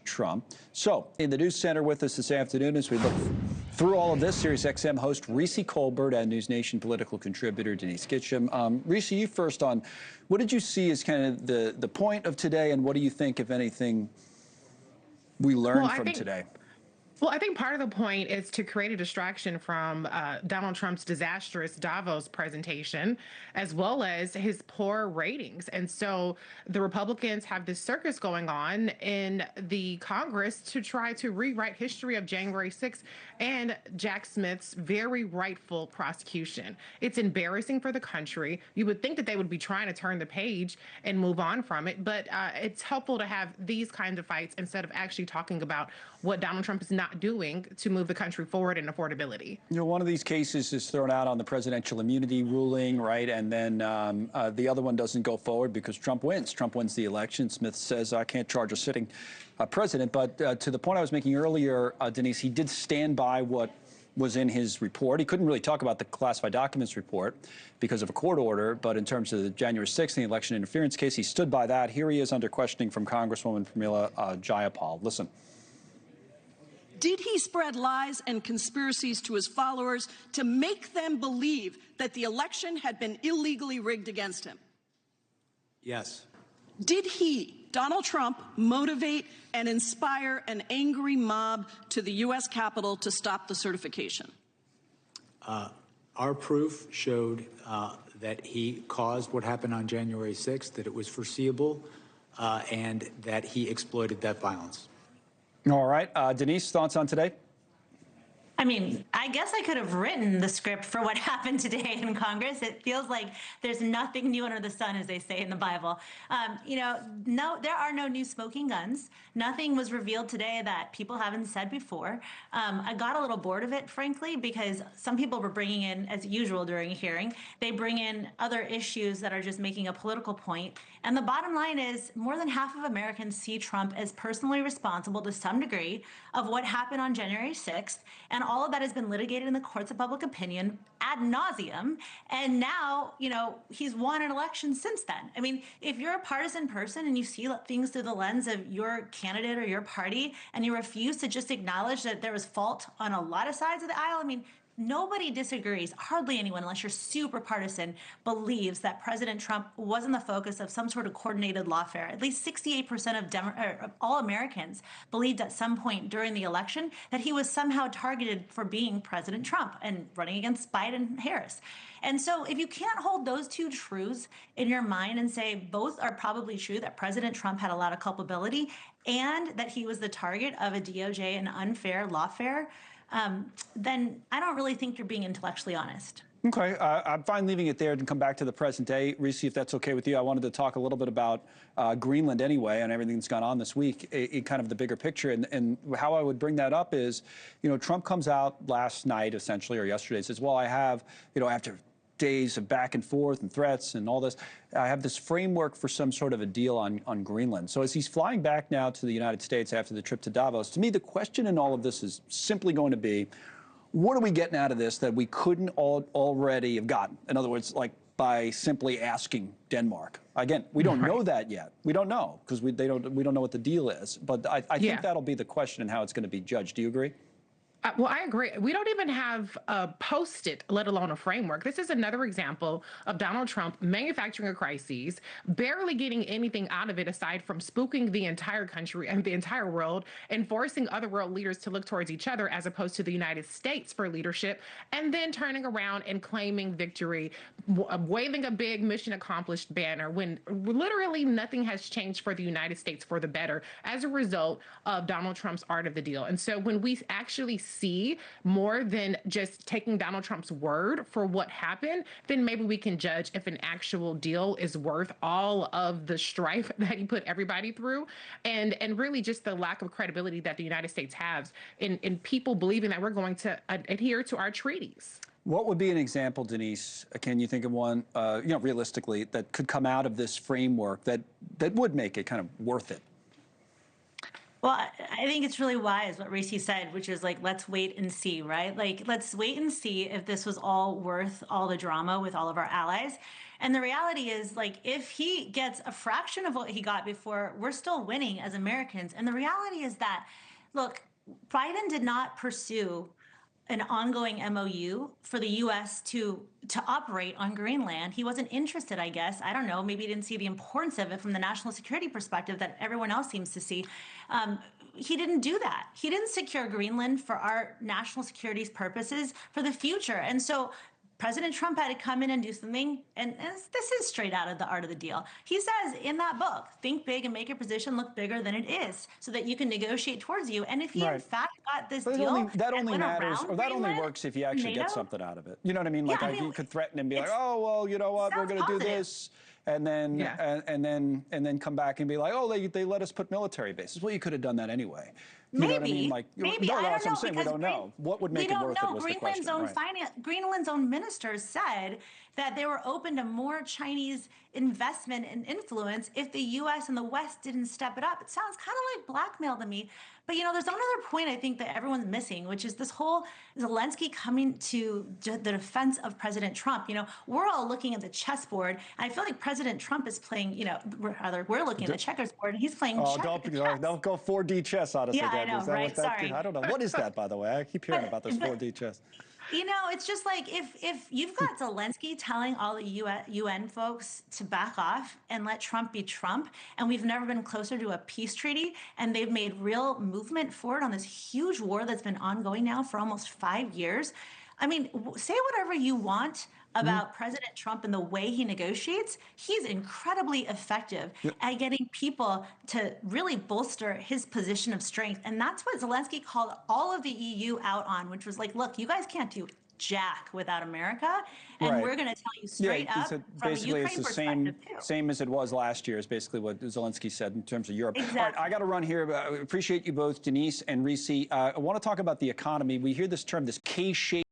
Trump. So, in the News Center with us this afternoon as we look through all of this, Sirius XM host Reese Colbert and NewsNation political contributor Denise Gitsham. Reese, you first on what did you see as kind of the point of today, and what do you think, if anything, we learned from today? Well, I think part of the point is to create a distraction from Donald Trump's disastrous Davos presentation, as well as his poor ratings. And so the Republicans have this circus going on in the Congress to try to rewrite history of January 6th and Jack Smith's very rightful prosecution. It's embarrassing for the country. You would think that they would be trying to turn the page and move on from it, but it's helpful to have these kinds of fights instead of actually talking about what Donald Trump is not doing to move the country forward in affordability. You know, one of these cases is thrown out on the presidential immunity ruling, right? And then the other one doesn't go forward because Trump wins. Trump wins the election. Smith says, I can't charge a sitting president. But to the point I was making earlier, Denise, he did stand by what was in his report. He couldn't really talk about the classified documents report because of a court order, but in terms of the January 6th, the election interference case, he stood by that. Here he is under questioning from Congresswoman Pramila Jayapal. Listen. Did he spread lies and conspiracies to his followers to make them believe that the election had been illegally rigged against him? Yes. Did he, Donald Trump, motivate and inspire an angry mob to the U.S. Capitol to stop the certification? Our proof showed that he caused what happened on January 6th, that it was foreseeable, and that he exploited that violence. All right. Denise, thoughts on today? I mean, I guess I could have written the script for what happened today in Congress. It feels like there's nothing new under the sun, as they say in the Bible. No, there are no new smoking guns. Nothing was revealed today that people haven't said before. I got a little bored of it, frankly, because some people were bringing in, as usual during a hearing, they bring in other issues that are just making a political point. And the bottom line is more than half of Americans see Trump as personally responsible to some degree of what happened on January 6th. And all of that has been litigated in the courts of public opinion ad nauseum. And now, he's won an election since then. I mean, if you're a partisan person and you see things through the lens of your candidate or your party, and you refuse to just acknowledge that there was fault on a lot of sides of the aisle, I mean, nobody disagrees, hardly anyone, unless you're super partisan, believes that President Trump wasn't the focus of some sort of coordinated lawfare. At least 68% of all Americans believed at some point during the election that he was somehow targeted for being President Trump and running against Biden and Harris. And so if you can't hold those two truths in your mind and say both are probably true, that President Trump had a lot of culpability and that he was the target of a DOJ and unfair lawfare, then I don't really think you're being intellectually honest. Okay, I'm fine leaving it there and come back to the present day. Reese, if that's okay with you, I wanted to talk a little bit about Greenland anyway and everything that's gone on this week in kind of the bigger picture. And how I would bring that up is, Trump comes out last night, essentially, or yesterday, says, well, I have, after days of back and forth and threats and all this, I have this framework for some sort of a deal on Greenland. So as he's flying back now to the United States after the trip to Davos, to me, the question in all of this is simply going to be, what are we getting out of this that we couldn't already have gotten? In other words, like by simply asking Denmark. Again, we don't know that yet. We don't know because we don't know what the deal is. But I think that'll be the question and how it's going to be judged. Do you agree? Well, I agree. We don't even have a post-it, let alone a framework. This is another example of Donald Trump manufacturing a crisis, barely getting anything out of it aside from spooking the entire country and the entire world and forcing other world leaders to look towards each other as opposed to the United States for leadership, and then turning around and claiming victory, waving a big mission accomplished banner when literally nothing has changed for the United States for the better as a result of Donald Trump's art of the deal. And so when we actually see more than just taking Donald Trump's word for what happened, then maybe we can judge if an actual deal is worth all of the strife that he put everybody through, and really just the lack of credibility that the United States has in people believing that we're going to adhere to our treaties. What would be an example, Denise? Can you think of one, realistically, that could come out of this framework that would make it kind of worth it? Well, I think it's really wise what Reese said, which is like, let's wait and see, right? Like, let's wait and see if this was all worth all the drama with all of our allies. And the reality is, like, if he gets a fraction of what he got before, we're still winning as Americans. And the reality is that, look, Biden did not pursue an ongoing MOU for the U.S. to operate on Greenland. He wasn't interested, I guess. I don't know. Maybe he didn't see the importance of it from the national security perspective that everyone else seems to see. He didn't do that. He didn't secure Greenland for our national security's purposes for the future. And so President Trump had to come in and do something, and this is straight out of The Art of the Deal. He says in that book, think big and make your position look bigger than it is so that you can negotiate towards you. And if he in fact got this deal, that only matters, or that only works if you actually get something out of it. You know what I mean? Like, you could threaten and be like, oh, well, you know what, we're going to do this. And then, and then come back and be like, oh, they let us put military bases. Well, you could have done that anyway. You know what I mean? Like, maybe. No, I don't that's what know, I'm saying. We don't know. What would make it worth it was the question. Greenland's own ministers said that they were open to more Chinese investment and influence if the U.S. and the West didn't step it up. It sounds kind of like blackmail to me. But, you know, there's another point I think that everyone's missing, which is this whole Zelensky coming to the defense of President Trump. You know, we're all looking at the chessboard, and I feel like President Trump is playing, you know, rather we're looking at the checkers board, and he's playing chess. Don't go 4D chess on us again. I know, right? Sorry. I don't know. What is that, by the way? I keep hearing about this 4D chess. You know, it's just like if you've got Zelensky telling all the UN folks to back off and let Trump be Trump, and we've never been closer to a peace treaty, and they've made real movement forward on this huge war that's been ongoing now for almost 5 years. I mean, say whatever you want about President Trump and the way he negotiates. He's incredibly effective at getting people to really bolster his position of strength. And that's what Zelensky called all of the EU out on, which was like, look, you guys can't do jack without America. And we're going to tell you straight up from basically a Ukraine it's the perspective same as it was last year is basically what Zelensky said in terms of Europe. Exactly. All right, I got to run here. I appreciate you both, Denise and Reese. I want to talk about the economy. We hear this term, this K-shaped